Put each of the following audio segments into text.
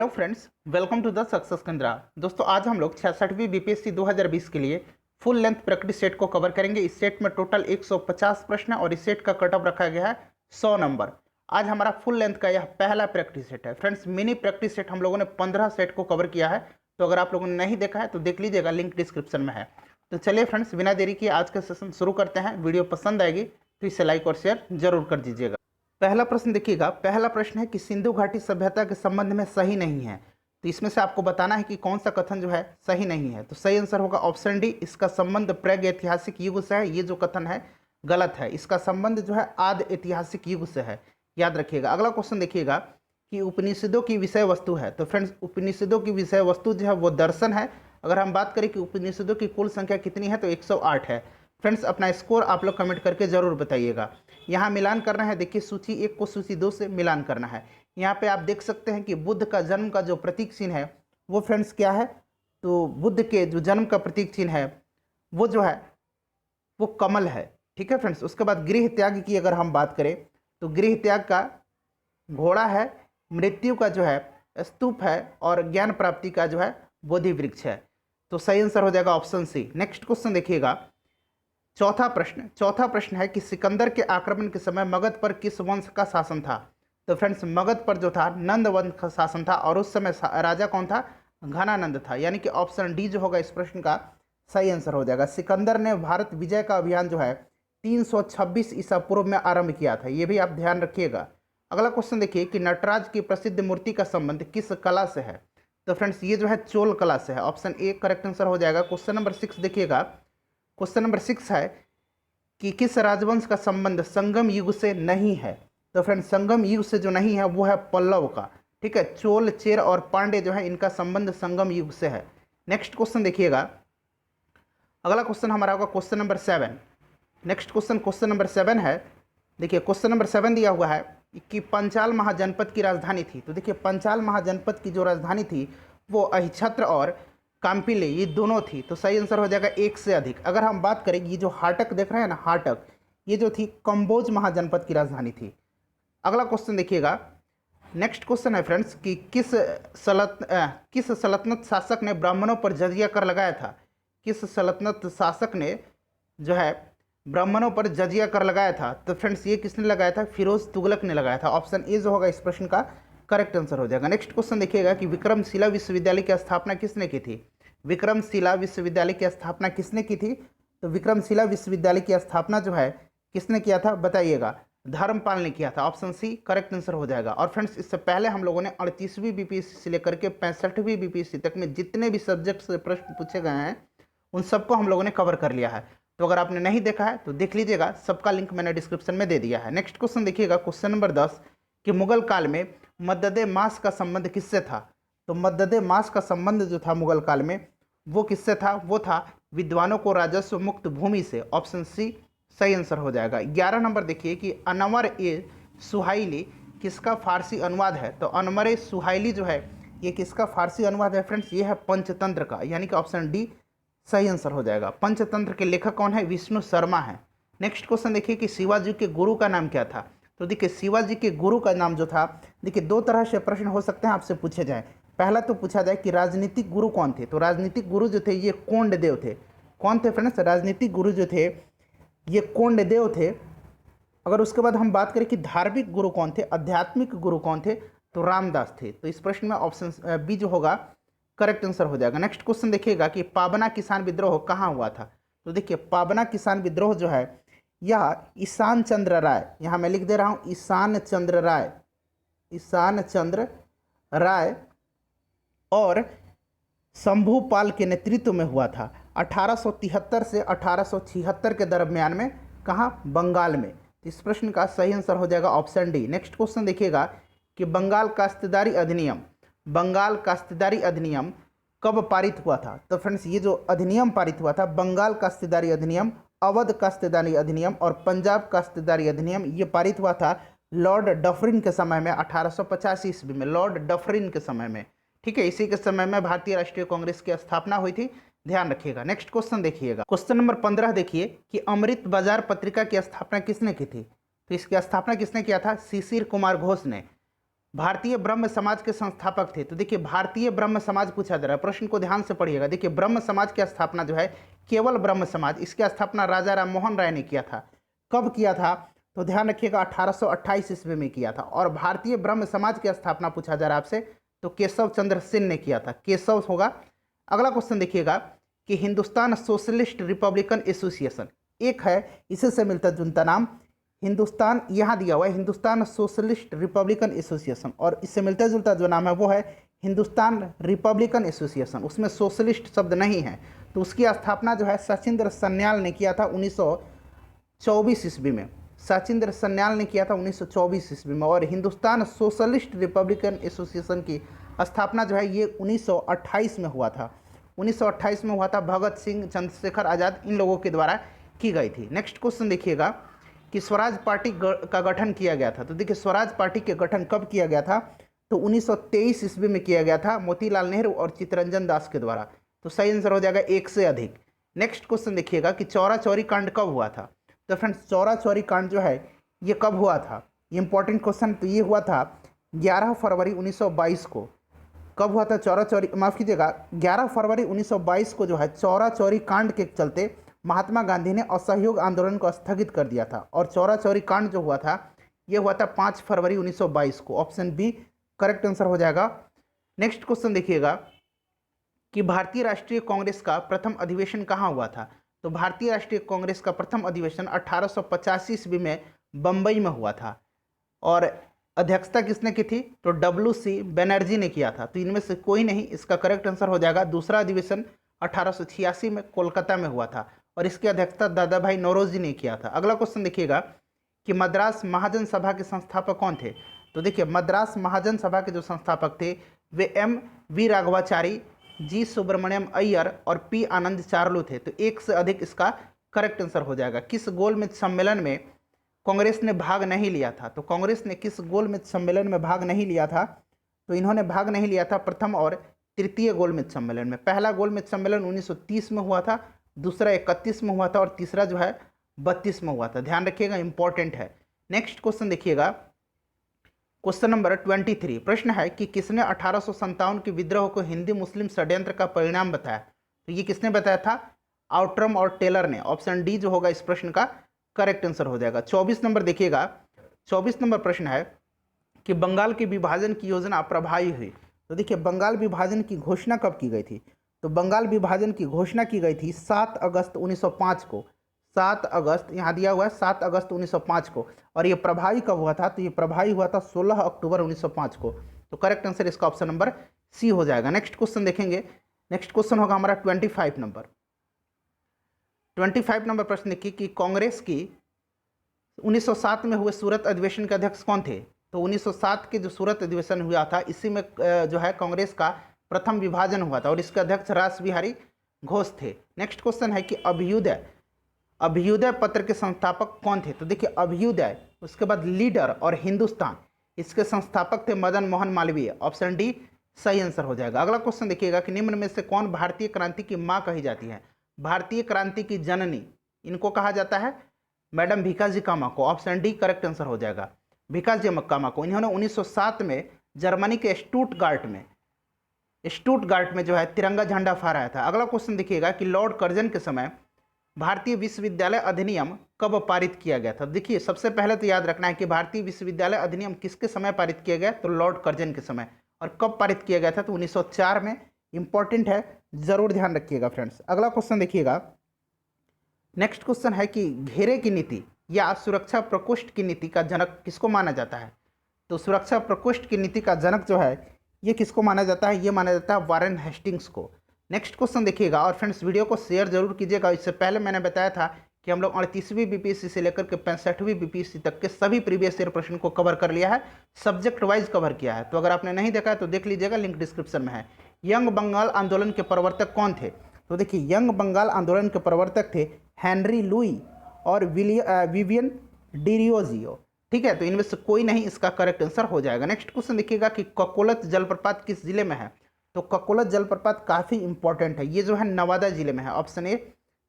Hello friends, welcome to the success Kendra. दोस्तों, आज हम लोग 66वीं बीपीएससी 2020 के लिए फुल लेंथ प्रैक्टिस सेट को कवर करेंगे। इस सेट में टोटल 150 प्रश्न है और इस सेट का कट ऑफ रखा गया है 100 नंबर। आज हमारा फुल लेंथ का यह पहला प्रैक्टिस सेट है। फ्रेंड्स, मिनी प्रैक्टिस सेट हम लोगों ने 15 सेट को कवर किया है, तो अगर आप लोगों ने नहीं देखा है तो देख लीजिएगा, लिंक डिस्क्रिप्शन में है। तो चलिए फ्रेंड्स, बिना देरी किए आज का सेशन शुरू करते हैं। वीडियो पसंद आएगी तो इसे लाइक और शेयर जरूर कर दीजिएगा। पहला प्रश्न देखिएगा। पहला प्रश्न है कि सिंधु घाटी सभ्यता के संबंध में सही नहीं है, तो इसमें से आपको बताना है कि कौन सा कथन जो है सही नहीं है। तो सही आंसर होगा ऑप्शन डी, इसका संबंध प्राग ऐतिहासिक युग से है। ये जो कथन है गलत है, इसका संबंध जो है आदि ऐतिहासिक युग से है, याद रखिएगा। अगला क्वेश्चन देखिएगा कि उपनिषदों की विषय वस्तु है। तो फ्रेंड्स, उपनिषदों की विषय वस्तु जो है वो दर्शन है। अगर हम बात करें कि उपनिषदों की कुल संख्या कितनी है तो 108 है। फ्रेंड्स, अपना स्कोर आप लोग कमेंट करके जरूर बताइएगा। यहाँ मिलान करना है। देखिए, सूची 1 को सूची 2 से मिलान करना है। यहाँ पे आप देख सकते हैं कि बुद्ध का जन्म का जो प्रतीक चिन्ह है वो फ्रेंड्स क्या है, तो बुद्ध के जो जन्म का प्रतीक चिन्ह है वो जो है वो कमल है। ठीक है फ्रेंड्स। उसके बाद गृह त्याग की अगर हम बात करें तो गृह त्याग का घोड़ा है, मृत्यु का जो है स्तूप है और ज्ञान प्राप्ति का जो है बोधि वृक्ष है। तो सही आंसर हो जाएगा ऑप्शन सी। नेक्स्ट क्वेश्चन देखिएगा। चौथा प्रश्न है कि सिकंदर के आक्रमण के समय मगध पर किस वंश का शासन था। तो फ्रेंड्स, मगध पर जो था नंद वंश का शासन था और उस समय राजा कौन था, घनानंद था। यानी कि ऑप्शन डी जो होगा इस प्रश्न का सही आंसर हो जाएगा। सिकंदर ने भारत विजय का अभियान जो है 326 ईसा पूर्व में आरंभ किया था, ये भी आप ध्यान रखिएगा। अगला क्वेश्चन देखिए कि नटराज की प्रसिद्ध मूर्ति का संबंध किस कला से है। तो फ्रेंड्स, ये जो है चोल कला से है। ऑप्शन ए करेक्ट आंसर हो जाएगा। क्वेश्चन नंबर 6 देखिएगा। क्वेश्चन नंबर 6 है कि किस राजवंश का संबंध संगम युग से नहीं है। तो फ्रेंड्स, संगम युग से जो नहीं है वो है पल्लव का। ठीक है, चोल, चेर और पांडे जो है इनका संबंध संगम युग से है। नेक्स्ट क्वेश्चन देखिएगा। अगला क्वेश्चन हमारा होगा question number 7। Next question number 7 है। देखिए, क्वेश्चन नंबर 7 दिया हुआ है कि पंचाल महाजनपद की राजधानी थी। तो देखिए, पंचाल महाजनपद की जो राजधानी थी वो अहिछत्र और काम्पिले, ये दोनों थी। तो सही आंसर हो जाएगा एक से अधिक। अगर हम बात करें, ये जो हाटक देख रहे हैं ना, हाटक, ये जो थी कंबोज महाजनपद की राजधानी थी। अगला क्वेश्चन देखिएगा। नेक्स्ट क्वेश्चन है फ्रेंड्स कि किस सल्तनत शासक ने ब्राह्मणों पर जजिया कर लगाया था। किस सल्तनत शासक ने जो है ब्राह्मणों पर जजिया कर लगाया था। तो फ्रेंड्स, ये किसने लगाया था, फिरोज तुगलक ने लगाया था। ऑप्शन ए जो होगा इस प्रश्न का करेक्ट आंसर हो जाएगा। नेक्स्ट क्वेश्चन देखिएगा कि विक्रमशिला विश्वविद्यालय की स्थापना किसने की थी। विक्रमशिला विश्वविद्यालय की स्थापना किसने की थी। तो विक्रमशिला विश्वविद्यालय की स्थापना जो है किसने किया था, बताइएगा। धर्मपाल ने किया था। ऑप्शन सी करेक्ट आंसर हो जाएगा। और फ्रेंड्स, इससे पहले हम लोगों ने 38वीं बीपीएससी से लेकर के 65वीं बीपीएससी तक में जितने भी सब्जेक्ट से प्रश्न पूछे गए हैं उन सबको हम लोगों ने कवर कर लिया है। तो अगर आपने नहीं देखा है तो देख लीजिएगा, सबका लिंक मैंने डिस्क्रिप्शन में दे दिया है। नेक्स्ट क्वेश्चन देखिएगा। क्वेश्चन नंबर 10 कि मुगल काल में मद्दे मास का संबंध किससे था। तो मद्दे मास का संबंध जो था मुगल काल में वो किससे था, वो था विद्वानों को राजस्व मुक्त भूमि से। ऑप्शन सी सही आंसर हो जाएगा। 11 नंबर देखिए कि अनवर ए सुहाइली किसका फारसी अनुवाद है। तो अनवर ए सुहाइली जो है ये किसका फारसी अनुवाद है फ्रेंड्स, ये है पंचतंत्र का, यानी कि ऑप्शन डी सही आंसर हो जाएगा। पंचतंत्र के लेखक कौन है, विष्णु शर्मा है। नेक्स्ट क्वेश्चन देखिए कि शिवाजी के गुरु का नाम क्या था। तो देखिए, शिवाजी के गुरु का नाम जो था, देखिए दो तरह से प्रश्न हो सकते हैं आपसे पूछे जाए। पहला तो पूछा जाए कि राजनीतिक गुरु कौन थे। तो राजनीतिक गुरु जो थे ये कोंडदेव थे। कौन थे फ्रेंड्स, राजनीतिक गुरु जो थे ये कोंडदेव थे। अगर उसके बाद हम बात करें कि धार्मिक गुरु कौन थे, आध्यात्मिक गुरु कौन थे, तो रामदास थे। तो इस प्रश्न में ऑप्शन बी जो होगा करेक्ट आंसर हो जाएगा। नेक्स्ट क्वेश्चन देखिएगा कि पाबना किसान विद्रोह कहाँ हुआ था। तो देखिए, पाबना किसान विद्रोह जो है यह ईशान चंद्र राय, यहाँ मैं लिख दे रहा हूँ ईशान चंद्र राय और शंभूपाल के नेतृत्व में हुआ था 1873 से 1876 के दरमियान में। कहाँ, बंगाल में। इस प्रश्न का सही आंसर हो जाएगा ऑप्शन डी। नेक्स्ट क्वेश्चन देखिएगा कि बंगाल काश्तदारी अधिनियम कब पारित हुआ था। तो फ्रेंड्स, ये जो अधिनियम पारित हुआ था, बंगाल काश्तदारी अधिनियम, अवध काश्तदारी अधिनियम और पंजाब काश्तदारी अधिनियम, ये पारित हुआ था लॉर्ड डफरिन के समय में 1885 ईस्वी में, लॉर्ड डफरिन के समय में। ठीक है, इसी के समय में भारतीय राष्ट्रीय कांग्रेस की स्थापना हुई थी, ध्यान रखिएगा। नेक्स्ट क्वेश्चन देखिएगा। क्वेश्चन नंबर 15 देखिए कि अमृत बाजार पत्रिका की स्थापना किसने की थी। तो इसकी स्थापना किसने किया था, शिशिर कुमार घोष ने। भारतीय ब्रह्म समाज के संस्थापक थे। तो देखिए भारतीय ब्रह्म समाज पूछा जा रहा है, प्रश्न को ध्यान से पढ़िएगा। देखिए ब्रह्म समाज की स्थापना जो है केवल ब्रह्म समाज, इसकी स्थापना राजा राम मोहन राय ने किया था। कब किया था? तो ध्यान रखिएगा 1828 ईस्वी में किया था। और भारतीय ब्रह्म समाज की स्थापना पूछा जा रहा है आपसे, तो केशव चंद्र सेन ने किया था, केशव होगा। अगला क्वेश्चन देखिएगा कि हिंदुस्तान सोशलिस्ट रिपब्लिकन एसोसिएशन एक है, इसी से मिलता जुलता नाम हिंदुस्तान, यहाँ दिया हुआ है हिंदुस्तान सोशलिस्ट रिपब्लिकन एसोसिएशन, और इससे मिलता जुलता जो नाम है वो है हिंदुस्तान रिपब्लिकन एसोसिएशन, उसमें सोशलिस्ट शब्द नहीं है। तो उसकी स्थापना जो है सचिंद्र सन्याल ने किया था 1924 ईस्वी में। सचिंद्र सन्याल ने किया था 1924 ईस्वी में। और हिंदुस्तान सोशलिस्ट रिपब्लिकन एसोसिएशन की स्थापना जो है ये 1928 में हुआ था। 1928 में हुआ था, भगत सिंह, चंद्रशेखर आज़ाद, इन लोगों के द्वारा की गई थी। नेक्स्ट क्वेश्चन देखिएगा कि स्वराज पार्टी का गठन किया गया था। तो देखिए स्वराज पार्टी के गठन कब किया गया था? तो 1923 ईस्वी में किया गया था, मोतीलाल नेहरू और चित्तरंजन दास के द्वारा। तो सही आंसर हो जाएगा एक से अधिक। नेक्स्ट क्वेश्चन देखिएगा कि चौरा चौरी कांड कब हुआ था? तो फ्रेंड्स चौरा चौरी कांड जो है ये कब हुआ था? ये इंपॉर्टेंट क्वेश्चन। तो ये हुआ था 11 फरवरी 1922 को। कब हुआ था चौरा चौरी, माफ़ कीजिएगा, 11 फरवरी 1922 को जो है चौरा चौरी कांड के चलते महात्मा गांधी ने असहयोग आंदोलन को स्थगित कर दिया था। और चौरा चौरी कांड जो हुआ था ये हुआ था 5 फरवरी 1922 को। ऑप्शन बी करेक्ट आंसर हो जाएगा। नेक्स्ट क्वेश्चन देखिएगा कि भारतीय राष्ट्रीय कांग्रेस का प्रथम अधिवेशन कहाँ हुआ था? तो भारतीय राष्ट्रीय कांग्रेस का प्रथम अधिवेशन 1885 ईस्वी में बम्बई में हुआ था। और अध्यक्षता किसने की थी? तो WC बनर्जी ने किया था। तो इनमें से कोई नहीं, इसका करेक्ट आंसर हो जाएगा। दूसरा अधिवेशन 1886 में कोलकाता में हुआ था और इसकी अध्यक्षता दादा भाई नौरोजी ने किया था। अगला क्वेश्चन देखिएगा कि मद्रास महाजन सभा के संस्थापक कौन थे? तो देखिए मद्रास महाजन सभा के जो संस्थापक थे वे MV राघवाचारी, G सुब्रमण्यम अय्यर और P आनंद चार्लू थे। तो एक से अधिक इसका करेक्ट आंसर हो जाएगा। किस गोलमेज सम्मेलन में कांग्रेस ने भाग नहीं लिया था? तो कांग्रेस ने किस गोलमेज सम्मेलन में भाग नहीं लिया था? तो इन्होंने भाग नहीं लिया था प्रथम और तृतीय गोलमेज सम्मेलन में। पहला गोलमेज सम्मेलन 1930 में हुआ था, दूसरा 31 में हुआ था और तीसरा जो है 32 में हुआ था। ध्यान रखिएगा, इंपॉर्टेंट है। नेक्स्ट क्वेश्चन देखिएगा, क्वेश्चन नंबर 23। प्रश्न है कि किसने 1857 के विद्रोह को हिंदी मुस्लिम षड्यंत्र का परिणाम बताया? तो ये किसने बताया था? आउट्रम और टेलर ने। ऑप्शन डी जो होगा इस प्रश्न का करेक्ट आंसर हो जाएगा। 24 नंबर देखिएगा, 24 नंबर प्रश्न है कि बंगाल के विभाजन की योजना प्रभावी हुई। तो देखिए बंगाल विभाजन की घोषणा कब की गई थी? तो बंगाल विभाजन की घोषणा की गई थी 7 अगस्त 1905 को। 7 अगस्त यहाँ दिया हुआ है, 7 अगस्त 1905 को। और ये प्रभावी कब हुआ था? तो ये प्रभावी हुआ था 16 अक्टूबर 1905 को। तो करेक्ट आंसर इसका ऑप्शन नंबर सी हो जाएगा। नेक्स्ट क्वेश्चन देखेंगे, नेक्स्ट क्वेश्चन होगा हमारा 25 नंबर। 25 नंबर प्रश्न देखिए कि कांग्रेस की 1907 में हुए सूरत अधिवेशन के अध्यक्ष कौन थे? तो 1907 के जो सूरत अधिवेशन हुआ था इसी में जो है कांग्रेस का प्रथम विभाजन हुआ था और इसके अध्यक्ष रास बिहारी घोष थे। नेक्स्ट क्वेश्चन है कि अभ्युदय पत्र के संस्थापक कौन थे? तो देखिए अभ्युदय, उसके बाद लीडर और हिंदुस्तान, इसके संस्थापक थे मदन मोहन मालवीय। ऑप्शन डी सही आंसर हो जाएगा। अगला क्वेश्चन देखिएगा कि निम्न में से कौन भारतीय क्रांति की माँ कही जाती है? भारतीय क्रांति की जननी इनको कहा जाता है मैडम भीकाजी कामा को। ऑप्शन डी करेक्ट आंसर हो जाएगा, भीकाजी कामा को। इन्होंने 1907 में जर्मनी के स्टूटगार्ट में जो है तिरंगा झंडा फहराया था। अगला क्वेश्चन देखिएगा कि लॉर्ड कर्जन के समय भारतीय विश्वविद्यालय अधिनियम कब पारित किया गया था? देखिए सबसे पहले तो याद रखना है कि भारतीय विश्वविद्यालय अधिनियम किसके समय पारित किया गया? तो लॉर्ड कर्जन के समय। और कब पारित किया गया था? तो 1904 में। इंपॉर्टेंट है, जरूर ध्यान रखिएगा फ्रेंड्स। अगला क्वेश्चन देखिएगा, नेक्स्ट क्वेश्चन है कि घेरे की नीति या सुरक्षा प्रकोष्ठ की नीति का जनक किसको माना जाता है? तो सुरक्षा प्रकोष्ठ की नीति का जनक जो है ये किसको माना जाता है? ये माना जाता है वारेन हेस्टिंग्स को। नेक्स्ट क्वेश्चन देखिएगा और फ्रेंड्स वीडियो को शेयर जरूर कीजिएगा। इससे पहले मैंने बताया था कि हम लोग 38वीं BPSC से लेकर के 65वीं BPSC तक के सभी प्रीवियस ईयर प्रश्न को कवर कर लिया है, सब्जेक्ट वाइज कवर किया है। तो अगर आपने नहीं देखा है तो देख लीजिएगा, लिंक डिस्क्रिप्शन में है। यंग बंगाल आंदोलन के प्रवर्तक कौन थे? तो देखिए यंग बंगाल आंदोलन के प्रवर्तक थे हेनरी लुई और विवियन डिरियोजियो। ठीक है, तो इनमें से कोई नहीं इसका करेक्ट आंसर हो जाएगा। नेक्स्ट क्वेश्चन देखिएगा कि ककोलत जलप्रपात किस जिले में है? तो ककोलत जलप्रपात काफ़ी इंपॉर्टेंट है, ये जो है नवादा जिले में है। ऑप्शन ए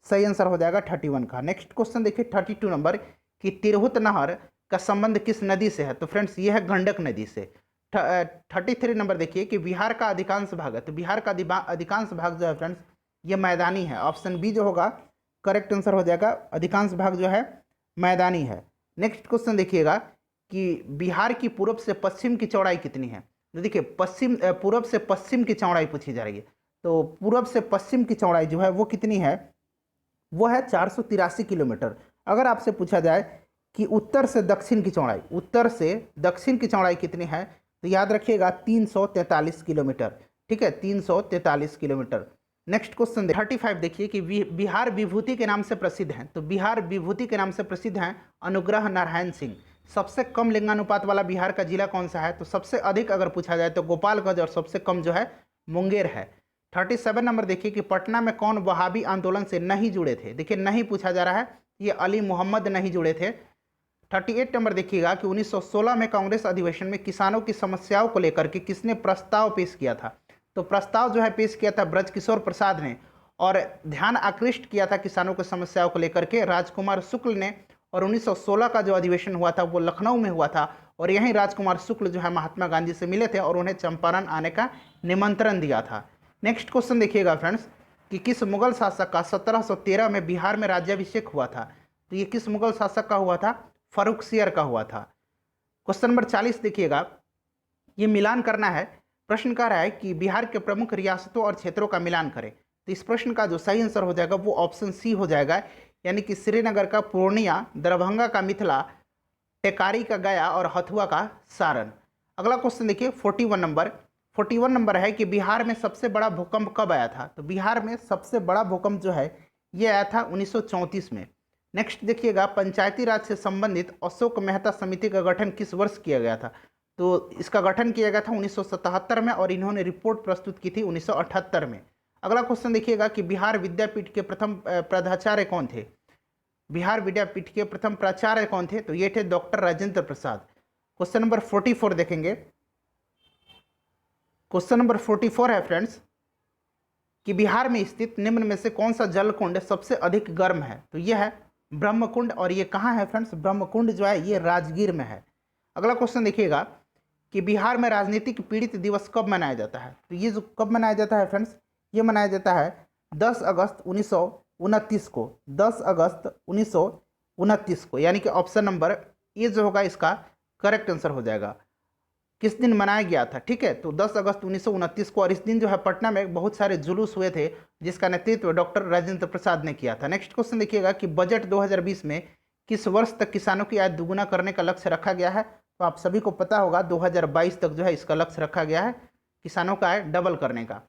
सही आंसर हो जाएगा 31 का। नेक्स्ट क्वेश्चन देखिए 32 नंबर कि तिरहुत नहर का संबंध किस नदी से है? तो फ्रेंड्स ये है गंडक नदी से। 33 नंबर देखिए कि बिहार का अधिकांश भाग है, तो बिहार का अधिकांश भाग जो है फ्रेंड्स ये मैदानी है। ऑप्शन बी जो होगा करेक्ट आंसर हो जाएगा, अधिकांश भाग जो है मैदानी है। नेक्स्ट क्वेश्चन देखिएगा कि बिहार की पूर्व से पश्चिम की चौड़ाई कितनी है। तो देखिए पूर्व से पश्चिम की चौड़ाई पूछी जा रही है, तो पूर्व से पश्चिम की चौड़ाई जो है वो कितनी है, वो है 483 किलोमीटर। अगर आपसे पूछा जाए कि उत्तर से दक्षिण की चौड़ाई, उत्तर से दक्षिण की चौड़ाई कितनी है, तो याद रखिएगा 343 किलोमीटर। ठीक है, 343 किलोमीटर। नेक्स्ट क्वेश्चन 35 देखिए कि बिहार विभूति के नाम से प्रसिद्ध हैं, तो बिहार विभूति के नाम से प्रसिद्ध हैं अनुग्रह नारायण सिंह। सबसे कम लिंगानुपात वाला बिहार का जिला कौन सा है, तो सबसे अधिक अगर पूछा जाए तो गोपालगंज और सबसे कम जो है मुंगेर है। 37 नंबर देखिए कि पटना में कौन वहाबी आंदोलन से नहीं जुड़े थे। देखिए नहीं पूछा जा रहा है, ये अली मोहम्मद नहीं जुड़े थे। 38 नंबर देखिएगा कि 1916 में कांग्रेस अधिवेशन में किसानों की समस्याओं को लेकर के किसने प्रस्ताव पेश किया था, तो प्रस्ताव जो है पेश किया था ब्रजकिशोर प्रसाद ने, और ध्यान आकृष्ट किया था किसानों की समस्याओं को लेकर के राजकुमार शुक्ल ने। और 1916 का जो अधिवेशन हुआ था वो लखनऊ में हुआ था, और यहीं राजकुमार शुक्ल जो है महात्मा गांधी से मिले थे और उन्हें चंपारण आने का निमंत्रण दिया था। नेक्स्ट क्वेश्चन देखिएगा फ्रेंड्स कि किस मुगल शासक का 1713 में बिहार में राज्याभिषेक हुआ था, तो ये किस मुगल शासक का हुआ था, फर्रुखसियर का हुआ था। क्वेश्चन नंबर 40 देखिएगा, ये मिलान करना है। प्रश्न कह रहा है कि बिहार के प्रमुख रियासतों और क्षेत्रों का मिलान करें, तो इस प्रश्न का जो सही आंसर हो जाएगा वो ऑप्शन सी हो जाएगा, यानी कि श्रीनगर का पूर्णिया, दरभंगा का मिथिला, टेकारी का गया और हथुआ का सारण। अगला क्वेश्चन देखिए 41 नंबर है कि बिहार में सबसे बड़ा भूकंप कब आया था, तो बिहार में सबसे बड़ा भूकंप जो है ये आया था 1934 में। नेक्स्ट देखिएगा पंचायती राज से संबंधित अशोक मेहता समिति का गठन किस वर्ष किया गया था, तो इसका गठन किया गया था 1977 में और इन्होंने रिपोर्ट प्रस्तुत की थी 1978 में। अगला क्वेश्चन देखिएगा कि बिहार विद्यापीठ के प्रथम प्राचार्य कौन थे, बिहार विद्यापीठ के प्रथम प्राचार्य कौन थे, तो ये थे doctor Rajendra Prasad. Question number 44 देखेंगे। क्वेश्चन नंबर 44 है फ्रेंड्स कि बिहार में स्थित निम्न में से कौन सा जलकुंड सबसे अधिक गर्म है, तो यह है ब्रह्मकुंड, और ये कहाँ है फ्रेंड्स, ब्रह्मकुंड जो है ये राजगीर में है। अगला क्वेश्चन देखिएगा कि बिहार में राजनीतिक पीड़ित दिवस कब मनाया जाता है, तो ये जो कब मनाया जाता है फ्रेंड्स, ये मनाया जाता है 10 अगस्त 1929 को, 10 अगस्त 1929 को, यानी कि ऑप्शन नंबर ए जो होगा इसका करेक्ट आंसर हो जाएगा। किस दिन मनाया गया था, ठीक है, तो 10 अगस्त 1929 को, और इस दिन जो है पटना में बहुत सारे जुलूस हुए थे जिसका नेतृत्व डॉक्टर राजेंद्र प्रसाद ने किया था। नेक्स्ट क्वेश्चन देखिएगा कि बजट 2020 में किस वर्ष तक किसानों की आय दोगुना करने का लक्ष्य रखा गया है, तो आप सभी को पता होगा 2022 तक जो है इसका लक्ष्य रखा गया है किसानों का आय डबल करने का।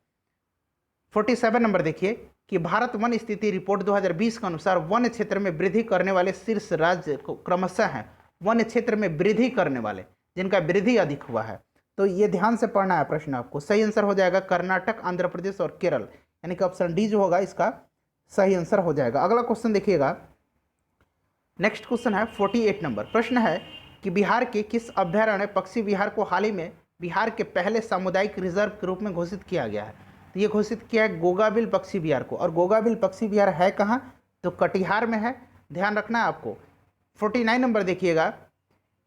47 नंबर देखिए कि भारत वन स्थिति रिपोर्ट 2020 के अनुसार वन क्षेत्र में वृद्धि करने वाले शीर्ष राज्य क्रमशः हैं, वन क्षेत्र में वृद्धि करने वाले जिनका वृद्धि अधिक हुआ है, तो ये ध्यान से पढ़ना है प्रश्न आपको। सही आंसर हो जाएगा कर्नाटक, आंध्र प्रदेश और केरल, यानी कि ऑप्शन डी जो होगा इसका सही आंसर हो जाएगा। अगला क्वेश्चन देखिएगा, नेक्स्ट क्वेश्चन है 48 नंबर। प्रश्न है कि बिहार के किस अभयारण्य पक्षी विहार को हाल ही में बिहार के पहले सामुदायिक रिजर्व के रूप में घोषित किया गया है, तो ये घोषित किया है गोगाबिल पक्षी विहार को, और गोगाबिल पक्षी विहार है कहाँ, तो कटिहार में है, ध्यान रखना है आपको। 49 नंबर देखिएगा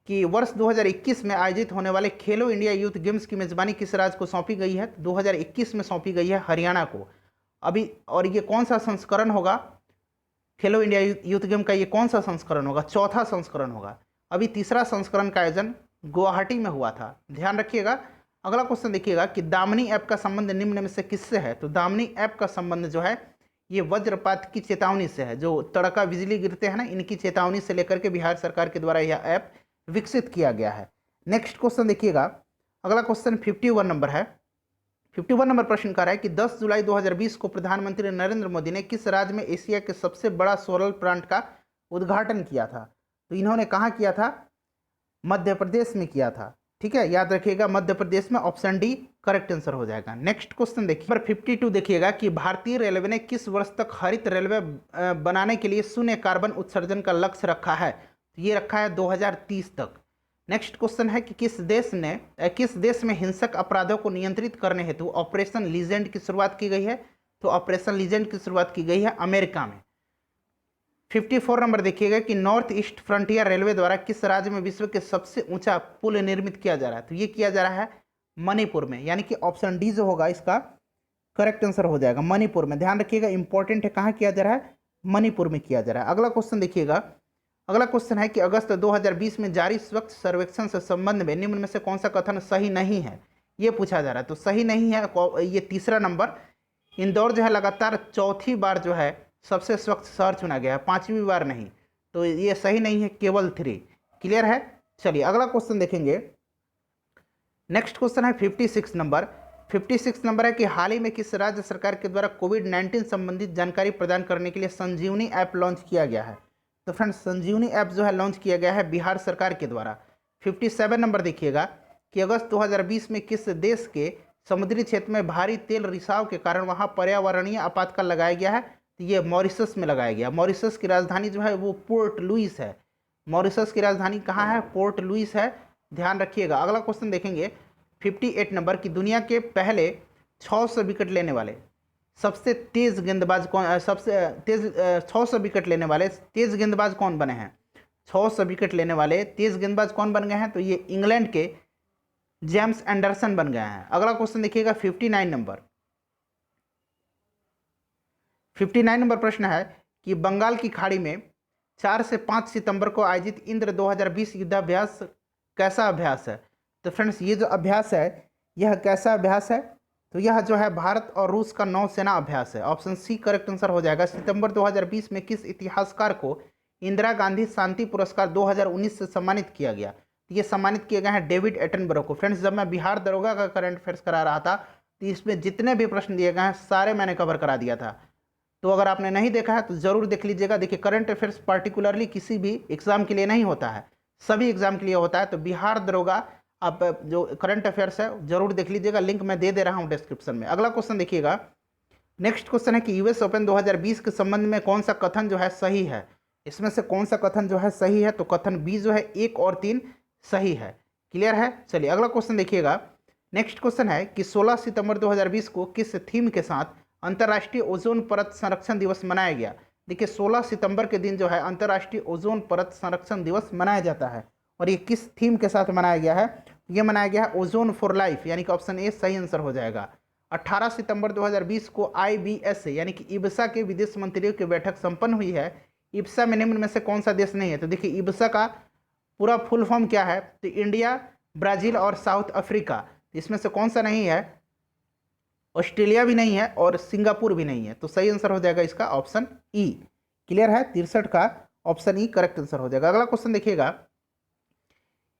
कि वर्ष 2021 में आयोजित होने वाले खेलो इंडिया यूथ गेम्स की मेजबानी किस राज्य को सौंपी गई है, 2021 में सौंपी गई है हरियाणा को अभी, और ये कौन सा संस्करण होगा खेलो इंडिया यूथ गेम का, ये कौन सा संस्करण होगा, चौथा संस्करण होगा। अभी तीसरा संस्करण का आयोजन गुवाहाटी में हुआ था, ध्यान रखिएगा। अगला क्वेश्चन देखिएगा कि दामिनी ऐप का संबंध निम्न में से किससे है, तो दामिनी ऐप का संबंध जो है ये वज्रपात की चेतावनी से है, जो तड़का बिजली गिरते हैं ना, इनकी चेतावनी से लेकर के बिहार सरकार के द्वारा यह ऐप विकसित किया गया है। नेक्स्ट क्वेश्चन देखिएगा, अगला क्वेश्चन 51 नंबर है। 51 नंबर प्रश्न कर रहा है कि 10 जुलाई 2020 को प्रधानमंत्री नरेंद्र मोदी ने किस राज्य में एशिया के सबसे बड़ा सोलर प्लांट का उद्घाटन किया था, तो इन्होंने कहाँ किया था, मध्य प्रदेश में किया था, ठीक है, याद रखिएगा मध्य प्रदेश में, ऑप्शन डी करेक्ट आंसर हो जाएगा। नेक्स्ट क्वेश्चन देखिए नंबर 52 देखिएगा कि भारतीय रेलवे ने किस वर्ष तक हरित रेलवे बनाने के लिए शून्य कार्बन उत्सर्जन का लक्ष्य रखा है, तो ये रखा है 2030 तक। नेक्स्ट क्वेश्चन है कि किस देश में हिंसक अपराधों को नियंत्रित करने हेतु ऑपरेशन लीजेंड की शुरुआत की गई है, तो ऑपरेशन लीजेंड की शुरुआत की गई है अमेरिका में। 54 नंबर देखिएगा कि नॉर्थ ईस्ट फ्रंटियर रेलवे द्वारा किस राज्य में विश्व के सबसे ऊंचा पुल निर्मित किया जा रहा है? तो ये किया जा रहा है मणिपुर में, यानी कि ऑप्शन डी जो होगा इसका करेक्ट आंसर हो जाएगा, मणिपुर में। ध्यान रखिएगा, इंपॉर्टेंट है, कहाँ किया जा रहा है? मणिपुर में किया जा रहा है। अगला क्वेश्चन देखिएगा, अगला क्वेश्चन है कि अगस्त 2020 में जारी स्वच्छ सर्वेक्षण से संबंध में निम्न में से कौन सा कथन सही नहीं है, ये पूछा जा रहा है। तो सही नहीं है ये तीसरा नंबर, इंदौर जो है लगातार चौथी बार जो है सबसे स्वच्छ शहर चुना गया है, 5वीं बार नहीं, तो ये सही नहीं है, केवल 3। क्लियर है? चलिए अगला क्वेश्चन देखेंगे। नेक्स्ट क्वेश्चन है 56 नंबर। 56 नंबर है कि हाल ही में किस राज्य सरकार के द्वारा कोविड-19 संबंधित जानकारी प्रदान करने के लिए संजीवनी ऐप लॉन्च किया गया है? तो फ्रेंड्स संजीवनी ऐप जो है लॉन्च किया गया है बिहार सरकार के द्वारा। 57 नंबर देखिएगा कि अगस्त 2020 में किस देश के समुद्री क्षेत्र में भारी तेल रिसाव के कारण वहाँ पर्यावरणीय आपातकाल लगाया गया है? तो ये मॉरिशस में लगाया गया। मॉरिशस की राजधानी जो है वो पोर्ट लुइस है। मॉरिशस की राजधानी कहाँ है? पोर्ट लुइस है, ध्यान रखिएगा। अगला क्वेश्चन देखेंगे 58 नंबर की दुनिया के पहले 600 विकेट लेने वाले सबसे तेज गेंदबाज कौन, सबसे तेज 600 विकेट लेने वाले तेज गेंदबाज कौन बने हैं? 600 विकेट लेने वाले तेज गेंदबाज कौन बन गए हैं? तो ये इंग्लैंड के जेम्स एंडरसन बन गए हैं। अगला क्वेश्चन देखिएगा 59 नंबर। 59 नंबर प्रश्न है कि बंगाल की खाड़ी में 4 से 5 सितंबर को आयोजित इंद्र 2020 युद्धाभ्यास कैसा अभ्यास है? तो फ्रेंड्स ये जो अभ्यास है यह कैसा अभ्यास है? तो यह जो है भारत और रूस का नौसेना अभ्यास है। ऑप्शन सी करेक्ट आंसर हो जाएगा। सितंबर 2020 में किस इतिहासकार को इंदिरा गांधी शांति पुरस्कार 2019 से सम्मानित किया गया? तो ये सम्मानित किए गए हैं डेविड एटनबरो को। फ्रेंड्स जब मैं बिहार दरोगा का करंट अफेयर्स करा रहा था तो इसमें जितने भी प्रश्न दिए गए हैं सारे मैंने कवर करा दिया था, तो अगर आपने नहीं देखा है तो ज़रूर देख लीजिएगा। देखिए करंट अफेयर्स पार्टिकुलरली किसी भी एग्जाम के लिए नहीं होता है, सभी एग्जाम के लिए होता है। तो बिहार दरोगा आप जो करंट अफेयर्स है जरूर देख लीजिएगा, लिंक मैं दे रहा हूँ डिस्क्रिप्शन में। अगला क्वेश्चन देखिएगा, नेक्स्ट क्वेश्चन है कि यूएस ओपन 2020 के संबंध में कौन सा कथन जो है सही है? इसमें से कौन सा कथन जो है सही है? तो कथन बी जो है 1 और 3 सही है। क्लियर है? चलिए अगला क्वेश्चन देखिएगा। नेक्स्ट क्वेश्चन है कि 16 सितंबर 2020 को किस थीम के साथ अंतर्राष्ट्रीय ओजोन परत संरक्षण दिवस मनाया गया? देखिए 16 सितंबर के दिन जो है अंतर्राष्ट्रीय ओजोन परत संरक्षण दिवस मनाया जाता है, और ये किस थीम के साथ मनाया गया है? ये मनाया गया है ओजोन फॉर लाइफ, यानी कि ऑप्शन ए सही आंसर हो जाएगा। 18 सितंबर 2020 को IBS यानी कि इब्सा के विदेश मंत्रियों की बैठक संपन्न हुई है। इब्सा में निम्न में से कौन सा देश नहीं है? तो देखिए इब्सा का पूरा फुल फॉर्म क्या है? तो इंडिया, ब्राज़ील और साउथ अफ्रीका। इसमें से कौन सा नहीं है? ऑस्ट्रेलिया भी नहीं है और सिंगापुर भी नहीं है। तो सही आंसर हो जाएगा इसका ऑप्शन ई। क्लियर है? 63 का ऑप्शन ई करेक्ट आंसर हो जाएगा। अगला क्वेश्चन देखिएगा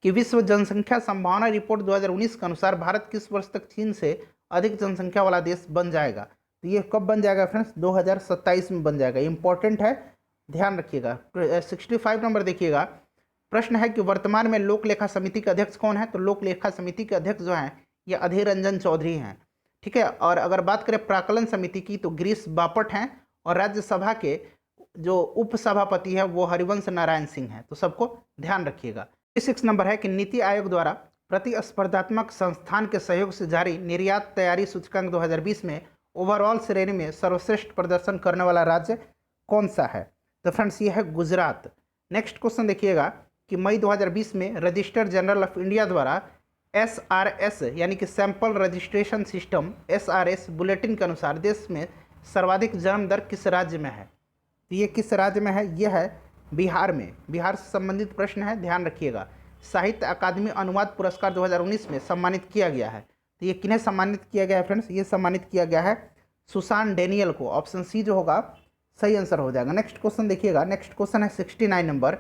कि विश्व जनसंख्या संभावना रिपोर्ट 2019 के अनुसार भारत किस वर्ष तक चीन से अधिक जनसंख्या वाला देश बन जाएगा? तो ये कब बन जाएगा फ्रेंड्स? 2027 में बन जाएगा। इंपॉर्टेंट है, ध्यान रखिएगा। 65 नंबर देखिएगा, प्रश्न है कि वर्तमान में लोक लेखा समिति के अध्यक्ष कौन है? तो लोक लेखा समिति के अध्यक्ष जो हैं ये अधीर रंजन चौधरी हैं। ठीक है, और अगर बात करें प्राक्कलन समिति की तो गिरीश बापट हैं, और राज्यसभा के जो उपसभापति हैं वो हरिवंश नारायण सिंह हैं। तो सबको ध्यान रखिएगा। 6 नंबर है कि नीति आयोग द्वारा प्रतिस्पर्धात्मक संस्थान के सहयोग से जारी निर्यात तैयारी सूचकांक 2020 में ओवरऑल श्रेणी में सर्वश्रेष्ठ प्रदर्शन करने वाला राज्य कौन सा है? तो फ्रेंड्स ये है गुजरात। नेक्स्ट क्वेश्चन देखिएगा कि मई 2020 में रजिस्टर जनरल ऑफ इंडिया द्वारा SRS यानी कि sample registration system SRS bulletin के अनुसार देश में सर्वाधिक जन्म दर किस राज्य में है? तो ये किस राज्य में है? ये है बिहार में। बिहार से संबंधित प्रश्न है, ध्यान रखिएगा। साहित्य अकादमी अनुवाद पुरस्कार 2019 में सम्मानित किया गया है। तो ये किन्हें सम्मानित किया गया है फ्रेंड्स? ये सम्मानित किया गया है सुशांत डेनियल को। ऑप्शन सी जो होगा सही आंसर हो जाएगा। नेक्स्ट क्वेश्चन देखिएगा। नेक्स्ट क्वेश्चन है 69 नंबर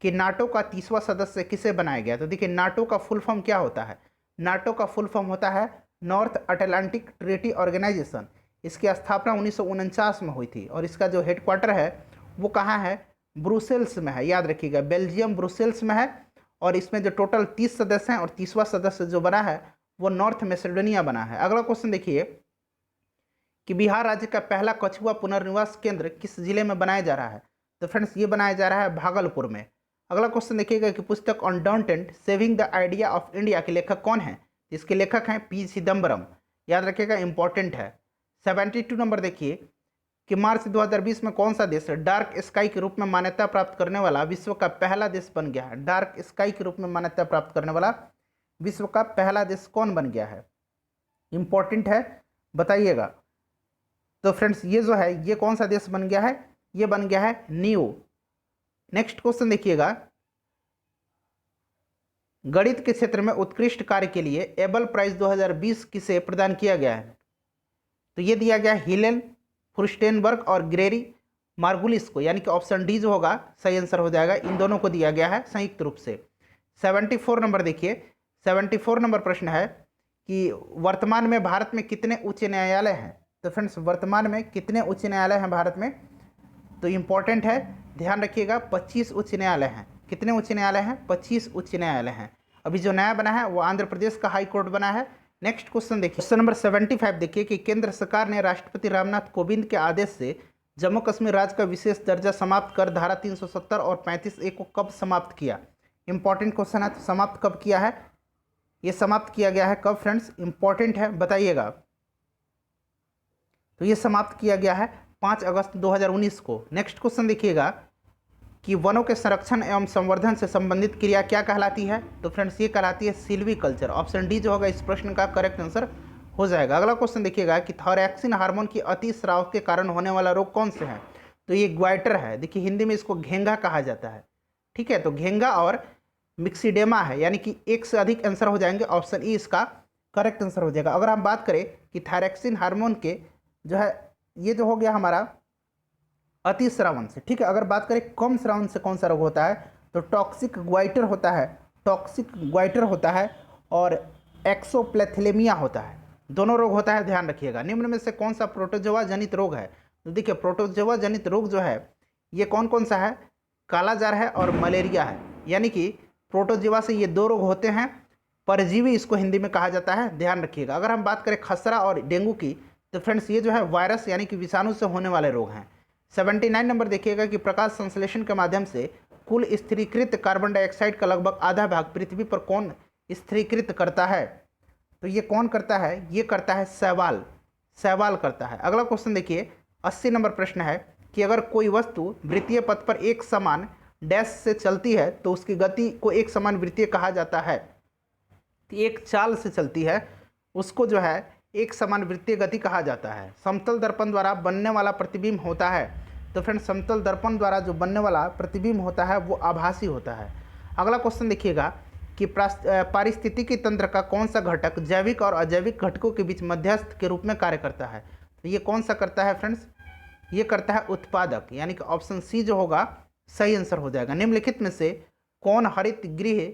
कि नाटो का 30वां सदस्य किसे बनाया गया? तो देखिए नाटो का फुल फॉर्म क्या होता है? नाटो का फुल फॉर्म होता है नॉर्थ अटलांटिक ट्रीटी ऑर्गेनाइजेशन। इसकी स्थापना 1949 में हुई थी, और इसका जो हेडक्वार्टर है वो कहाँ है? ब्रुसेल्स में है। याद रखिएगा बेल्जियम ब्रुसेल्स में है, और इसमें जो टोटल 30 सदस्य हैं और 30वां सदस्य जो बना है वो नॉर्थ मैसेडोनिया बना है। अगला क्वेश्चन देखिए कि बिहार राज्य का पहला कछुआ पुनर्निवास केंद्र किस जिले में बनाया जा रहा है? तो फ्रेंड्स ये बनाया जा रहा है भागलपुर में। अगला क्वेश्चन देखिएगा कि पुस्तक ऑन डॉन्टेंट saving the idea of India के लेखक कौन हैं? इसके लेखक हैं P चिदम्बरम। याद रखिएगा, इंपॉर्टेंट है। 72 नंबर देखिए कि मार्च 2020 में कौन सा देश डार्क स्काई के रूप में मान्यता प्राप्त करने वाला विश्व का पहला देश बन गया है। डार्क स्काई के रूप में मान्यता प्राप्त करने वाला विश्व का पहला देश कौन बन गया है, इंपॉर्टेंट है, बताइएगा। तो फ्रेंड्स ये जो है ये कौन सा देश बन गया है, ये बन गया है न्यू। नेक्स्ट क्वेश्चन देखिएगा, गणित के क्षेत्र में उत्कृष्ट कार्य के लिए एबल प्राइज 2020 किसे प्रदान किया गया है। तो ये दिया गया हिलेन फुर्स्टेनबर्ग और ग्रेरी मार्गुलिस को, यानी कि ऑप्शन डी जो होगा सही आंसर हो जाएगा। इन दोनों को दिया गया है संयुक्त रूप से। 74 नंबर देखिए, 74 नंबर प्रश्न है कि वर्तमान में भारत में कितने उच्च न्यायालय हैं। तो फ्रेंड्स वर्तमान में कितने उच्च न्यायालय हैं भारत में, तो इम्पोर्टेंट है, ध्यान रखिएगा 25 उच्च न्यायालय हैं। कितने उच्च न्यायालय हैं, 25 उच्च न्यायालय हैं। अभी जो नया बना है वो आंध्र प्रदेश का हाई कोर्ट बना है। नेक्स्ट क्वेश्चन देखिए, क्वेश्चन नंबर 75 देखिए कि केंद्र सरकार ने राष्ट्रपति रामनाथ कोविंद के आदेश से जम्मू कश्मीर राज्य का विशेष दर्जा समाप्त कर धारा 370 और 35A को कब समाप्त किया। इंपॉर्टेंट क्वेश्चन है, तो समाप्त कब किया है, ये समाप्त किया गया है कब फ्रेंड्स, इंपॉर्टेंट है, बताइएगा। तो ये समाप्त किया गया है 5 अगस्त 2019 को। नेक्स्ट क्वेश्चन देखिएगा कि वनों के संरक्षण एवं संवर्धन से संबंधित क्रिया क्या कहलाती है। तो फ्रेंड्स ये कहलाती है सिल्वीकल्चर। ऑप्शन डी जो होगा इस प्रश्न का करेक्ट आंसर हो जाएगा। अगला क्वेश्चन देखिएगा कि थायरॉक्सिन हार्मोन की अतिस्राव के कारण होने वाला रोग कौन से है। तो ये ग्वाइटर है। देखिए हिंदी में इसको घेंगा कहा जाता है, ठीक है। तो घेंगा और मिक्सीडेमा है, यानी कि एक से अधिक आंसर हो जाएंगे। ऑप्शन ई इसका करेक्ट आंसर हो जाएगा। अगर हम बात करें कि थायरॉक्सिन हार्मोन के जो है ये जो हो गया हमारा अतिश्रावण से, ठीक है। अगर बात करें कम श्रावण से कौन सा रोग होता है, तो टॉक्सिक ग्वाइटर होता है, टॉक्सिक ग्वाइटर होता है और एक्सोप्लेथलेमिया होता है, दोनों रोग होता है, ध्यान रखिएगा। निम्न में से कौन सा प्रोटोजोआ जनित रोग है। तो देखिए प्रोटोजोआ जनित रोग जो है ये कौन कौन सा है, कालाजार है और मलेरिया है। यानी कि प्रोटोजोआ से ये दो रोग होते हैं, परजीवी इसको हिंदी में कहा जाता है, ध्यान रखिएगा। अगर हम बात करें खसरा और डेंगू की, तो फ्रेंड्स ये जो है वायरस यानी कि विषाणु से होने वाले रोग हैं। 79 नंबर देखिएगा कि प्रकाश संश्लेषण के माध्यम से कुल स्थिरीकृत कार्बन डाइऑक्साइड का लगभग आधा भाग पृथ्वी पर कौन स्थिरीकृत करता है। तो ये कौन करता है, ये करता है शैवाल, शैवाल करता है। अगला क्वेश्चन देखिए 80 नंबर प्रश्न है कि अगर कोई वस्तु वृत्तीय पथ पर एक समान डैश से चलती है तो उसकी गति को एक समान वृत्तीय कहा जाता है। एक चाल से चलती है उसको जो है एक समान वृत्तीय गति कहा जाता है। समतल दर्पण द्वारा बनने वाला प्रतिबिंब होता है। तो फ्रेंड्स समतल दर्पण द्वारा जो बनने वाला प्रतिबिंब होता है वो आभासी होता है। अगला क्वेश्चन देखिएगा कि पारिस्थितिकी तंत्र का कौन सा घटक जैविक और अजैविक घटकों के बीच मध्यस्थ के रूप में कार्य करता है। तो ये कौन सा करता है फ्रेंड्स, ये करता है उत्पादक, यानी कि ऑप्शन सी जो होगा सही आंसर हो जाएगा। निम्नलिखित में से कौन हरित गृह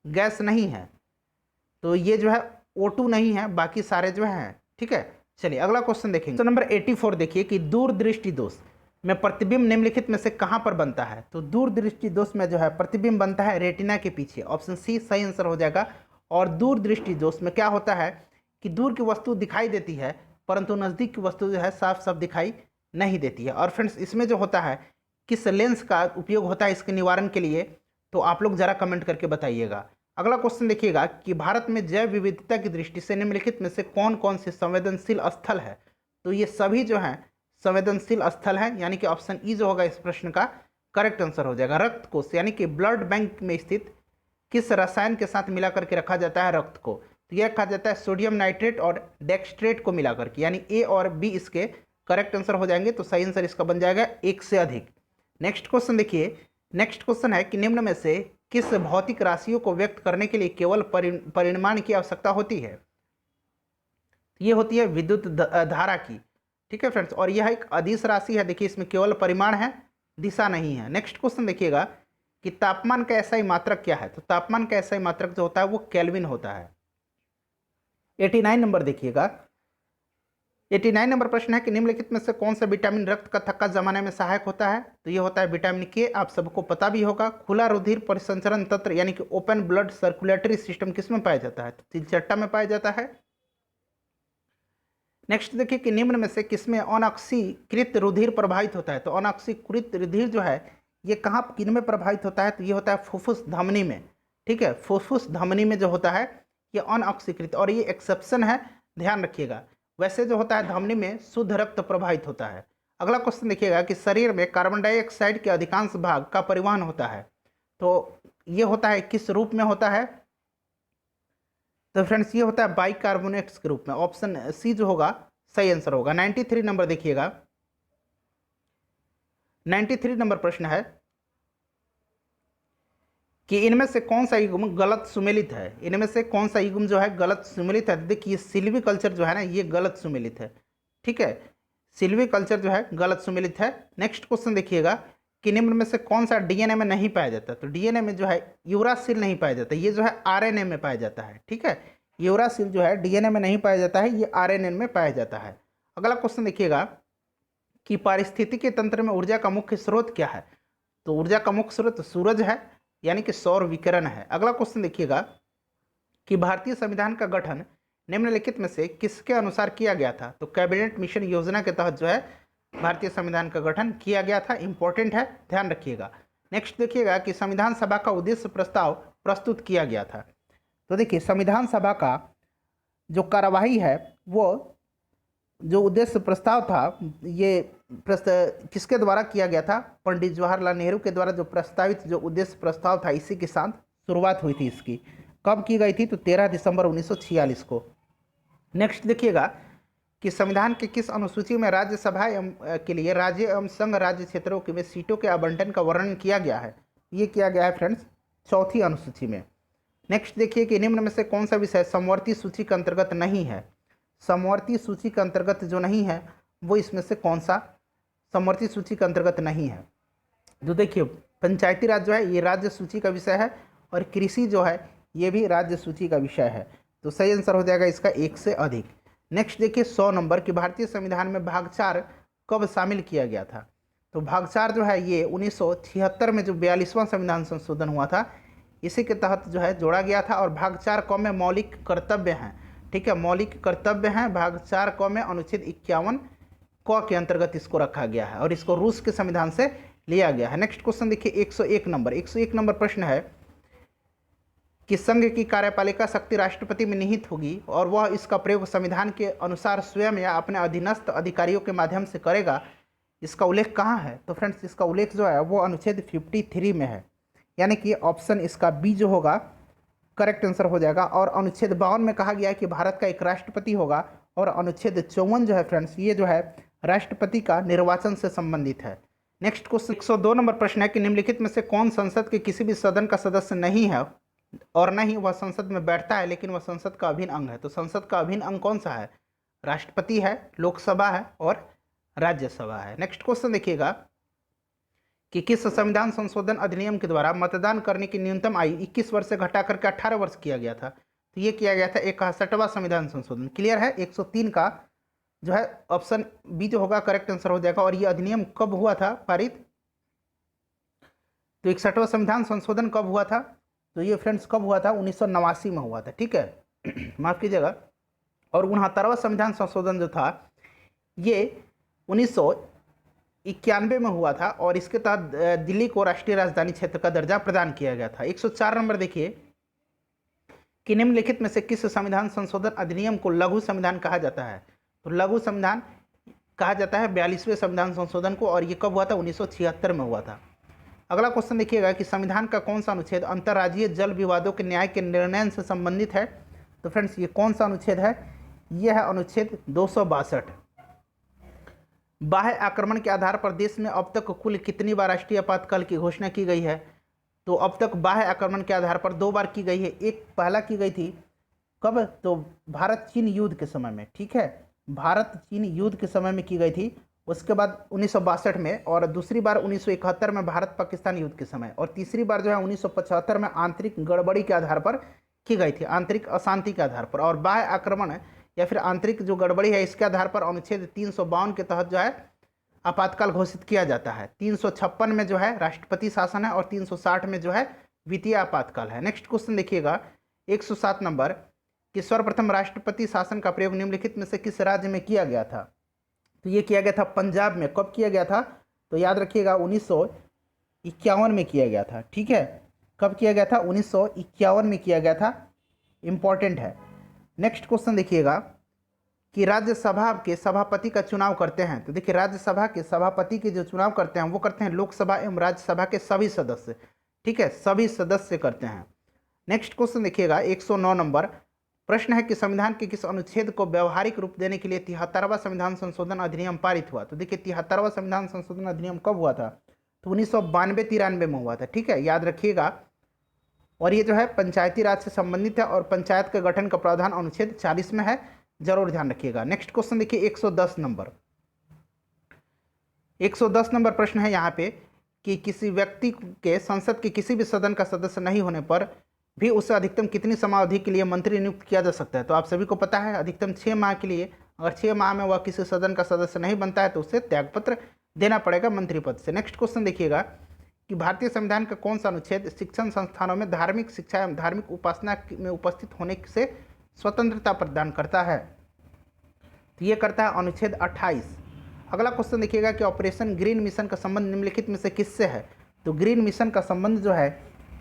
गैस नहीं है। तो ये जो है O2 नहीं है, बाकी सारे जो हैं, ठीक है। चलिए अगला क्वेश्चन देखेंगे। तो नंबर 84 देखिए कि दूरदृष्टि दोष में प्रतिबिंब निम्नलिखित में से कहाँ पर बनता है। तो दूरदृष्टि दोष में जो है प्रतिबिंब बनता है रेटिना के पीछे, ऑप्शन सी सही आंसर हो जाएगा। और दूरदृष्टि दोष में क्या होता है कि दूर की वस्तु दिखाई देती है परंतु नज़दीक की वस्तु जो है साफ साफ दिखाई नहीं देती है। और फ्रेंड्स इसमें जो होता है किस लेंस का उपयोग होता है इसके निवारण के लिए, तो आप लोग ज़रा कमेंट करके बताइएगा। अगला क्वेश्चन देखिएगा कि भारत में जैव विविधता की दृष्टि से निम्नलिखित में से कौन कौन से संवेदनशील स्थल है। तो ये सभी जो हैं संवेदनशील स्थल हैं, यानी कि ऑप्शन ई जो होगा इस प्रश्न का करेक्ट आंसर हो जाएगा। रक्त कोष यानी कि ब्लड बैंक में स्थित किस रसायन के साथ मिला करके रखा जाता है रक्त को। तो यह कहा जाता है सोडियम नाइट्रेट और डेक्सट्रेट को मिला करके, यानी ए और बी इसके करेक्ट आंसर हो जाएंगे। तो सही आंसर इसका बन जाएगा एक से अधिक। नेक्स्ट क्वेश्चन देखिए, नेक्स्ट क्वेश्चन है कि निम्न में से किस भौतिक राशियों को व्यक्त करने के लिए केवल परिमाण की आवश्यकता होती है। ये होती है विद्युत धारा की, ठीक है फ्रेंड्स। और यह एक अदिश राशि है, देखिए इसमें केवल परिमाण है, दिशा नहीं है। नेक्स्ट क्वेश्चन देखिएगा कि तापमान का एसआई मात्रक क्या है। तो तापमान का एसआई मात्रक जो होता है वो केल्विन होता है। 89 नंबर देखिएगा, 89 नंबर प्रश्न है कि निम्नलिखित में से कौन सा विटामिन रक्त का थक्का जमाने में सहायक होता है। तो ये होता है विटामिन के, आप सबको पता भी होगा। खुला रुधिर परिसंचरण तंत्र यानी कि ओपन ब्लड सर्कुलेटरी सिस्टम किसमें पाया जाता है। तो तिलचट्टा में पाया जाता है। नेक्स्ट देखिए कि निम्न में से किसमें अनऑक्सीकृत रुधिर प्रभावित होता है। तो अनऑक्सीकृत रुधिर जो है ये कहाँ किन में प्रभावित होता है। तो ये होता है फुफ्फुस धमनी में, ठीक है। फुफ्फुस धमनी में जो होता है ये अनऑक्सीकृत, और ये एक्सेप्शन है, ध्यान रखिएगा। वैसे जो होता है धमनी में शुद्ध रक्त प्रवाहित होता है। अगला क्वेश्चन देखिएगा कि शरीर में कार्बन डाइऑक्साइड के अधिकांश भाग का परिवहन होता है, तो ये होता है किस रूप में होता है? तो फ्रेंड्स ये होता है बाइकार्बोनेट्स के रूप में। ऑप्शन सी जो होगा सही आंसर होगा। 93 नंबर देखिएगा, 93 नंबर प्रश्न है कि इनमें से कौन सा युग्म गलत सुमेलित है? इनमें से कौन सा युग्म जो है गलत सुमेलित है? देखिए सिल्वीकल्चर जो है ना ये गलत सुमेलित है, ठीक है, सिल्वीकल्चर जो है गलत सुमेलित है। नेक्स्ट क्वेश्चन देखिएगा कि निम्न में से कौन सा डीएनए में नहीं पाया जाता? तो डीएनए में जो है यूरासिल नहीं पाया जाता, ये जो है आरएनए में पाया जाता है, ठीक है। यूरासिल जो है डीएनए में नहीं पाया जाता है, ये आरएनए में पाया जाता है। अगला क्वेश्चन देखिएगा कि पारिस्थितिकी तंत्र में ऊर्जा का मुख्य स्रोत क्या है? तो ऊर्जा का मुख्य स्रोत सूरज है, यानी कि सौर विकिरण है। अगला क्वेश्चन देखिएगा कि भारतीय संविधान का गठन निम्नलिखित में से किसके अनुसार किया गया था? तो कैबिनेट मिशन योजना के तहत जो है भारतीय संविधान का गठन किया गया था। इंपॉर्टेंट है, ध्यान रखिएगा। नेक्स्ट देखिएगा कि संविधान सभा का उद्देश्य प्रस्ताव प्रस्तुत किया गया था। तो देखिए संविधान सभा का जो कार्यवाही है वो जो उद्देश्य प्रस्ताव था ये किसके द्वारा किया गया था? पंडित जवाहरलाल नेहरू के द्वारा जो प्रस्तावित जो उद्देश्य प्रस्ताव था इसी के साथ शुरुआत हुई थी इसकी। कब की गई थी? तो 13 दिसंबर 1946 को। नेक्स्ट देखिएगा कि संविधान के किस अनुसूची में राज्यसभा के लिए राज्य एवं संघ राज्य क्षेत्रों में सीटों के आवंटन का वर्णन किया गया है? ये किया गया है फ्रेंड्स चौथी अनुसूची में। नेक्स्ट देखिए कि निम्न में से कौन सा विषय समवर्ती सूची के अंतर्गत नहीं है? समवर्ती सूची के अंतर्गत जो नहीं है वो इसमें से कौन सा समवर्ती सूची के अंतर्गत नहीं है? तो देखिए पंचायती राज जो है ये राज्य सूची का विषय है और कृषि जो है ये भी राज्य सूची का विषय है। तो सही आंसर हो जाएगा इसका 1 से अधिक। नेक्स्ट देखिए 100 नंबर कि भारतीय संविधान में भाग 4 कब शामिल किया गया था? तो भाग 4 जो है ये 1976 में जो 42वां संविधान संशोधन हुआ था इसी के तहत जो है जोड़ा गया था। और भाग 4 क में मौलिक कर्तव्य हैं, ठीक है, मौलिक कर्तव्य हैं। भाग 4 क में अनुच्छेद 51 क के अंतर्गत इसको रखा गया है और इसको रूस के संविधान से लिया गया है। नेक्स्ट क्वेश्चन देखिए 101 नंबर, 101 नंबर प्रश्न है कि संघ की कार्यपालिका शक्ति राष्ट्रपति में निहित होगी और वह इसका प्रयोग संविधान के अनुसार स्वयं या अपने अधीनस्थ अधिकारियों के माध्यम से करेगा। इसका उल्लेख कहाँ है? तो फ्रेंड्स इसका उल्लेख जो है वो अनुच्छेद 53 में है, यानी कि ऑप्शन इसका बी जो होगा करेक्ट आंसर हो जाएगा। और अनुच्छेद 52 में कहा गया है कि भारत का एक राष्ट्रपति होगा और अनुच्छेद 54 जो है फ्रेंड्स ये जो है राष्ट्रपति का निर्वाचन से संबंधित है। नेक्स्ट क्वेश्चन 102 नंबर प्रश्न है कि निम्नलिखित में से कौन संसद के किसी भी सदन का सदस्य नहीं है और न ही वह संसद में बैठता है लेकिन वह संसद का अभिन्न अंग है? तो संसद का अभिन्न अंग कौन सा है? राष्ट्रपति है, लोकसभा है और राज्यसभा है। नेक्स्ट क्वेश्चन देखिएगा कि किस संविधान संशोधन अधिनियम के द्वारा मतदान करने की न्यूनतम आयु 21 वर्ष से घटाकर के 18 वर्ष किया गया था? तो ये किया गया था 61वां संविधान संशोधन। क्लियर है? 103 का जो है ऑप्शन बी जो होगा करेक्ट आंसर हो जाएगा। और ये अधिनियम कब हुआ था पारित? तो 61वां संविधान संशोधन कब हुआ था? तो ये फ्रेंड्स कब हुआ था? 1989 में हुआ था, ठीक है, माफ कीजिएगा। और 69वां संविधान संशोधन जो था ये 1991 में हुआ था और इसके तहत दिल्ली को राष्ट्रीय राजधानी क्षेत्र का दर्जा प्रदान किया गया था। 104 नंबर देखिए कि निम्नलिखित में से किस संविधान संशोधन अधिनियम को लघु संविधान कहा जाता है? तो लघु संविधान कहा जाता है 42वें संविधान संशोधन को और ये कब हुआ था? 1976 में हुआ था। अगला क्वेश्चन देखिएगा कि संविधान का कौन सा अनुच्छेद अंतर्राज्यीय जल विवादों के न्याय के निर्णय से संबंधित है? तो फ्रेंड्स ये कौन सा अनुच्छेद है? यह है अनुच्छेद 262। बाह्य आक्रमण के आधार पर देश में अब तक कुल कितनी बार राष्ट्रीय आपातकाल की घोषणा की गई है? तो अब तक बाह्य आक्रमण के आधार पर 2 बार की गई है। एक पहला की गई थी कब? तो भारत चीन युद्ध के समय में, ठीक है, भारत चीन युद्ध के समय में की गई थी। उसके बाद 1962 में और दूसरी बार 1971 में भारत पाकिस्तान युद्ध के समय और तीसरी बार जो है 1975 में आंतरिक गड़बड़ी के आधार पर की गई थी, आंतरिक अशांति के आधार पर। और बाह्य आक्रमण या फिर आंतरिक जो गड़बड़ी है इसके आधार पर अनुच्छेद 352 के तहत जो है आपातकाल घोषित किया जाता है। 356 में जो है राष्ट्रपति शासन है और 360 में जो है वित्तीय आपातकाल है। नेक्स्ट क्वेश्चन देखिएगा 107 नंबर कि सर्वप्रथम राष्ट्रपति शासन का प्रयोग निम्नलिखित में से किस राज्य में किया गया था? तो ये किया गया था पंजाब में। कब किया गया था? तो याद रखिएगा 1951 में किया गया था, ठीक है। कब किया गया था? 1951 में किया गया था, इंपॉर्टेंट है। नेक्स्ट क्वेश्चन देखिएगा कि राज्यसभा के सभापति का चुनाव करते हैं? तो देखिए, राज्यसभा के सभापति के जो चुनाव करते हैं वो करते हैं लोकसभा एवं राज्यसभा के सभी सदस्य। ठीक है, सभी सदस्य करते हैं। नेक्स्ट क्वेश्चन देखिएगा 109 नंबर प्रश्न है कि संविधान के किस अनुच्छेद को व्यवहारिक रूप देने के लिए 73वां संविधान संशोधन अधिनियम पारित हुआ? तो देखिए, 73वां संविधान संशोधन अधिनियम कब हुआ था? तो 1992-93 में हुआ था। ठीक है, याद रखिएगा। और ये जो है पंचायती राज से संबंधित है और पंचायत के गठन का प्रावधान अनुच्छेद 40 में है, जरूर ध्यान रखिएगा। नेक्स्ट क्वेश्चन देखिए 110 नंबर 110 नंबर प्रश्न है यहाँ पे कि किसी व्यक्ति के संसद के किसी भी सदन का सदस्य नहीं होने पर भी उसे अधिकतम कितनी समावधि के लिए मंत्री नियुक्त किया जा सकता है? तो आप सभी को पता है अधिकतम 6 माह के लिए। अगर 6 माह में वह किसी सदन का सदस्य नहीं बनता है तो उसे त्यागपत्र देना पड़ेगा मंत्री पद से। नेक्स्ट क्वेश्चन देखिएगा कि भारतीय संविधान का कौन सा अनुच्छेद शिक्षण संस्थानों में धार्मिक शिक्षा एवं धार्मिक उपासना में उपस्थित होने से स्वतंत्रता प्रदान करता है? तो ये करता है अनुच्छेद 28। अगला क्वेश्चन देखिएगा कि ऑपरेशन ग्रीन मिशन का संबंध निम्नलिखित में से किससे है? तो ग्रीन मिशन का संबंध जो है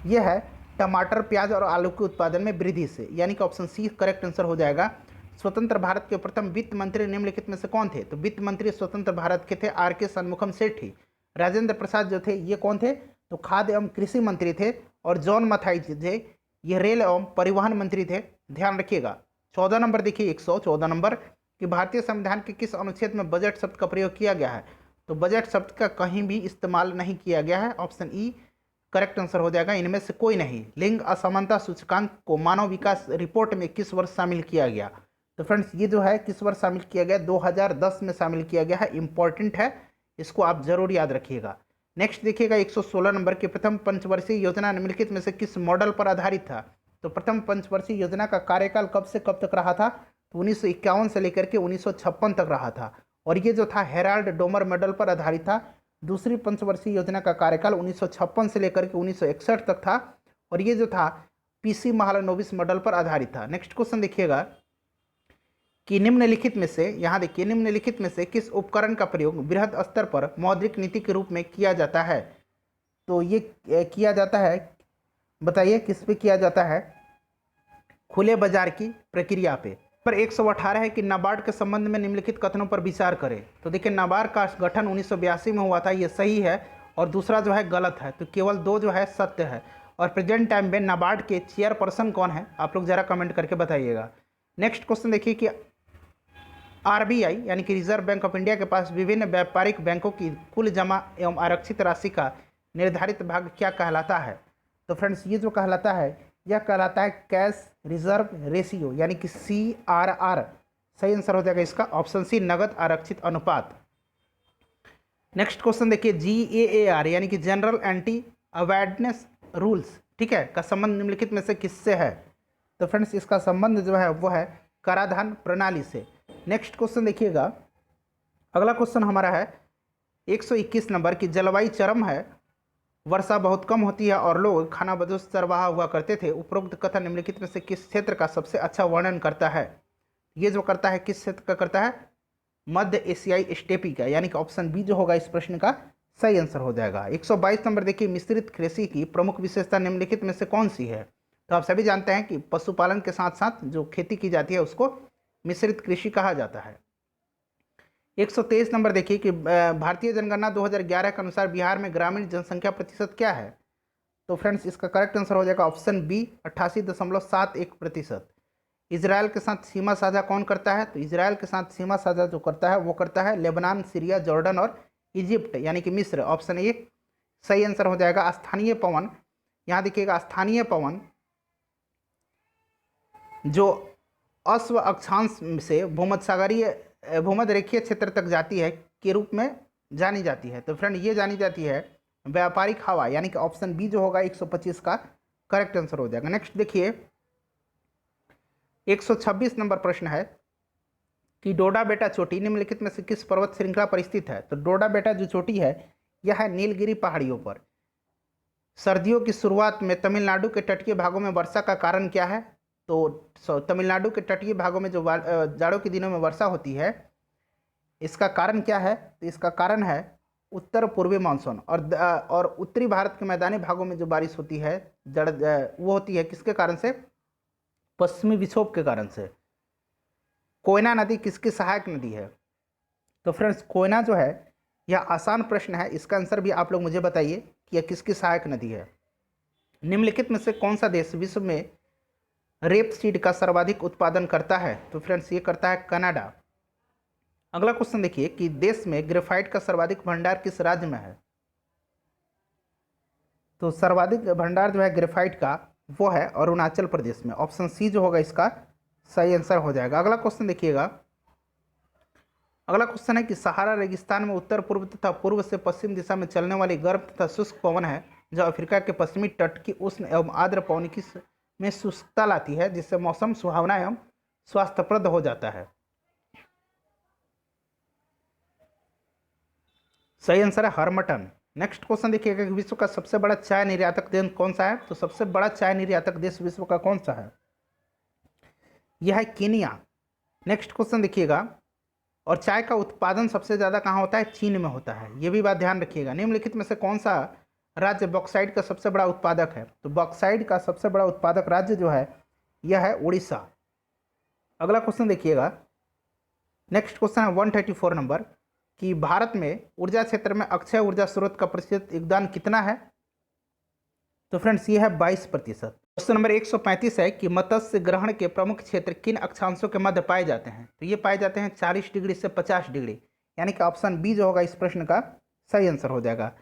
ये है टमाटर, प्याज और आलू के उत्पादन में वृद्धि से, यानी कि ऑप्शन सी करेक्ट आंसर हो जाएगा। स्वतंत्र भारत के प्रथम वित्त मंत्री निम्नलिखित में से कौन थे? तो वित्त मंत्री स्वतंत्र भारत के थे आर.के. शनमुखम सेठी। राजेंद्र प्रसाद जो थे ये कौन थे? तो खाद्य एवं कृषि मंत्री थे। और जॉन मथाई थे, ये रेल एवं परिवहन मंत्री थे। ध्यान रखिएगा। 14 नंबर देखिए 114 नंबर कि भारतीय संविधान के किस अनुच्छेद में बजट शब्द का प्रयोग किया गया है? तो बजट शब्द का कहीं भी इस्तेमाल नहीं किया गया है। ऑप्शन ई करेक्ट आंसर हो जाएगा, इनमें से कोई नहीं। लिंग असमानता सूचकांक को मानव विकास रिपोर्ट में किस वर्ष शामिल किया गया? तो फ्रेंड्स ये जो है किस वर्ष शामिल किया गया? 2010 में शामिल किया गया है। इंपॉर्टेंट है, इसको आप जरूर याद रखिएगा। नेक्स्ट देखिएगा 116 नंबर की प्रथम पंचवर्षीय योजना निम्नलिखित में से किस मॉडल पर आधारित था? तो प्रथम पंचवर्षीय योजना का कार्यकाल कब से कब तक रहा था? तो 1951 से लेकर के 1956 तक रहा था। और ये जो था हेराल्ड डोमर मॉडल पर आधारित था। दूसरी पंचवर्षीय योजना का कार्यकाल 1956 से लेकर के 1961 तक था और ये जो था पीसी महालनोबिस मॉडल पर आधारित था। नेक्स्ट क्वेश्चन देखिएगा कि निम्नलिखित में से, यहाँ देखिए, निम्नलिखित में से किस उपकरण का प्रयोग बृहद स्तर पर मौद्रिक नीति के रूप में किया जाता है? तो ये किया जाता है, बताइए किस पे किया जाता है? खुले बाजार की प्रक्रिया पे। पर 118 है कि नाबार्ड के संबंध में निम्नलिखित कथनों पर विचार करें। तो देखिए, नाबार्ड का गठन 1982 में हुआ था, ये सही है, और दूसरा जो है गलत है। तो केवल 2 जो है सत्य है। और प्रेजेंट टाइम में नाबार्ड के चेयरपर्सन कौन है? आप लोग जरा कमेंट करके बताइएगा। नेक्स्ट क्वेश्चन देखिए कि आरबीआई यानी कि रिजर्व बैंक ऑफ इंडिया के पास विभिन्न व्यापारिक बैंकों की कुल जमा एवं आरक्षित राशि का निर्धारित भाग क्या कहलाता है? तो फ्रेंड्स ये जो कहलाता है, यह कहलाता है कैश रिजर्व रेशियो, यानी कि CRR। सही आंसर हो जाएगा इसका ऑप्शन सी, नगद आरक्षित अनुपात। नेक्स्ट क्वेश्चन देखिए GAAR यानी कि जनरल एंटी अवेयरनेस रूल्स, ठीक है, का संबंध निम्नलिखित में से किससे है? तो फ्रेंड्स इसका संबंध जो है वो है कराधान प्रणाली से। नेक्स्ट क्वेश्चन देखिएगा, अगला क्वेश्चन हमारा है 121 नंबर की जलवायु चरम है, वर्षा बहुत कम होती है और लोग खाना बदोश चरवाहा हुआ करते थे। उपरोक्त कथन निम्नलिखित में से किस क्षेत्र का सबसे अच्छा वर्णन करता है? ये जो करता है किस क्षेत्र का करता है? मध्य एशियाई स्टेपी का, यानी कि ऑप्शन बी जो होगा इस प्रश्न का सही आंसर हो जाएगा। 122 नंबर देखिए मिश्रित कृषि की प्रमुख विशेषता निम्नलिखित में से कौन सी है? तो आप सभी जानते हैं कि पशुपालन के साथ साथ जो खेती की जाती है उसको मिश्रित कृषि कहा जाता है। 123 नंबर देखिए कि भारतीय जनगणना 2011 के अनुसार बिहार में ग्रामीण जनसंख्या प्रतिशत क्या है? तो फ्रेंड्स इसका करेक्ट आंसर हो जाएगा ऑप्शन बी 88.71%। इजराइल के साथ सीमा साझा कौन करता है? तो इजराइल के साथ सीमा साझा जो करता है वो करता है लेबनान, सीरिया, जॉर्डन और इजिप्ट, यानी कि मिस्र। ऑप्शन ए सही आंसर हो जाएगा। स्थानीय पवन, यहाँ देखिएगा, स्थानीय पवन जो अश्व अक्षांश से भूमध्य रेखीय क्षेत्र तक जाती है के रूप में जानी जाती है। तो फ्रेंड ये जानी जाती है व्यापारिक हवा, यानी कि ऑप्शन बी जो होगा 125 का करेक्ट आंसर हो जाएगा। नेक्स्ट देखिए 126 नंबर प्रश्न है कि डोडा बेटा चोटी निम्नलिखित में से किस पर्वत श्रृंखला पर स्थित है? तो डोडा बेटा जो चोटी है यह है नीलगिरी पहाड़ियों पर। सर्दियों की शुरुआत में तमिलनाडु के तटीय भागों में वर्षा का कारण क्या है? तो तमिलनाडु के तटीय भागों में जो जाड़ों के दिनों में वर्षा होती है, इसका कारण क्या है? तो इसका कारण है उत्तर पूर्वी मानसून। और उत्तरी भारत के मैदानी भागों में जो बारिश होती है वो होती है किसके कारण से? पश्चिमी विक्षोभ के कारण से। कोयना नदी किसकी सहायक नदी है? तो फ्रेंड्स कोयना जो है यह आसान प्रश्न है, इसका आंसर भी आप लोग मुझे बताइए कि यह किसकी सहायक नदी है। निम्नलिखित में से कौन सा देश विश्व में रेप सीड का सर्वाधिक उत्पादन करता है? तो फ्रेंड्स ये करता है कनाडा। अगला क्वेश्चन देखिए कि देश में ग्रेफाइट का सर्वाधिक भंडार किस राज्य में है? तो सर्वाधिक भंडार जो है ग्रेफाइट का वो है अरुणाचल प्रदेश में। ऑप्शन सी जो होगा इसका सही आंसर हो जाएगा। अगला क्वेश्चन देखिएगा, अगला क्वेश्चन है कि सहारा रेगिस्तान में उत्तर पूर्व तथा पूर्व से पश्चिम दिशा में चलने वाली गर्म तथा शुष्क पवन है जो अफ्रीका के पश्चिमी तट की उष्ण एवं आर्द्र पवन की में शुष्कता लाती है, जिससे मौसम सुहावना एवं स्वास्थ्यप्रद हो जाता है। सही आंसर है हर्मटन। नेक्स्ट क्वेश्चन देखिएगा कि विश्व का सबसे बड़ा चाय निर्यातक देश कौन सा है? तो सबसे बड़ा चाय निर्यातक देश विश्व का कौन सा है? यह है केनिया। नेक्स्ट क्वेश्चन देखिएगा, और चाय का उत्पादन सबसे ज़्यादा कहाँ होता है? चीन में होता है, ये भी बात ध्यान रखिएगा। निम्नलिखित में से कौन सा राज्य बॉक्साइट का सबसे बड़ा उत्पादक है? तो बॉक्साइट का सबसे बड़ा उत्पादक राज्य जो है यह है उड़ीसा। अगला क्वेश्चन देखिएगा, नेक्स्ट क्वेश्चन है 134 नंबर कि भारत में ऊर्जा क्षेत्र में अक्षय ऊर्जा स्रोत का प्रतिशत योगदान कितना है? तो फ्रेंड्स ये है 22%। क्वेश्चन नंबर 135 है कि मत्स्य ग्रहण के प्रमुख क्षेत्र किन अक्षांशों के मध्य पाए जाते हैं? तो ये पाए जाते हैं 40 डिग्री से 50 डिग्री, यानी कि ऑप्शन बी जो होगा इस प्रश्न का सही आंसर हो जाएगा।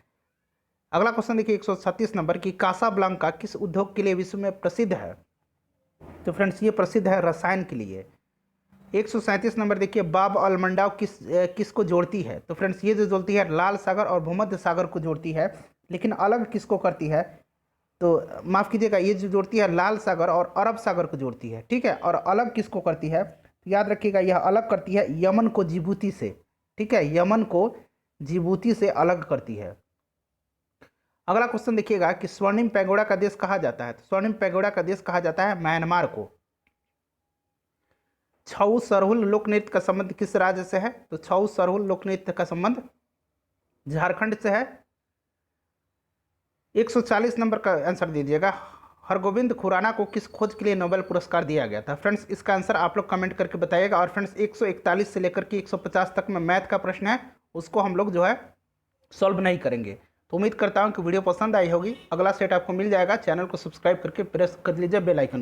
अगला क्वेश्चन देखिए 136 नंबर की कासाब्लांका किस उद्योग के लिए विश्व में प्रसिद्ध है? तो फ्रेंड्स ये प्रसिद्ध है रसायन के लिए। 137 नंबर देखिए बाब अलमंडाव किसको जोड़ती है? तो फ्रेंड्स ये जो जोड़ती है लाल सागर और भूमध्य सागर को जोड़ती है, लेकिन अलग किसको करती है? तो माफ़ कीजिएगा, ये जो जोड़ती है लाल सागर और अरब सागर को जोड़ती है, ठीक है। और अलग किसको करती है? तो याद रखिएगा यह अलग करती है यमन को जिबूती से, ठीक है, यमन को जिबूती से अलग करती है। अगला क्वेश्चन देखिएगा कि स्वर्णिम पैगोडा का देश कहा जाता है? तो स्वर्णिम पैगोडा का देश कहा जाता है म्यांमार को। छऊ सरहुल लोक नृत्य का संबंध किस राज्य से है? तो छऊ सरहुल लोक नृत्य का संबंध झारखंड से है। 140 नंबर का आंसर दीजिएगा, हरगोविंद खुराना को किस खोज के लिए नोबेल पुरस्कार दिया गया था? फ्रेंड्स इसका आंसर आप लोग कमेंट करके बताइएगा। और फ्रेंड्स 141 से लेकर के 150 तक में मैथ का प्रश्न है, उसको हम लोग जो है सॉल्व नहीं करेंगे। तो उम्मीद करता हूँ कि वीडियो पसंद आई होगी। अगला सेट आपको मिल जाएगा, चैनल को सब्सक्राइब करके प्रेस कर लीजिए बेल आइकन।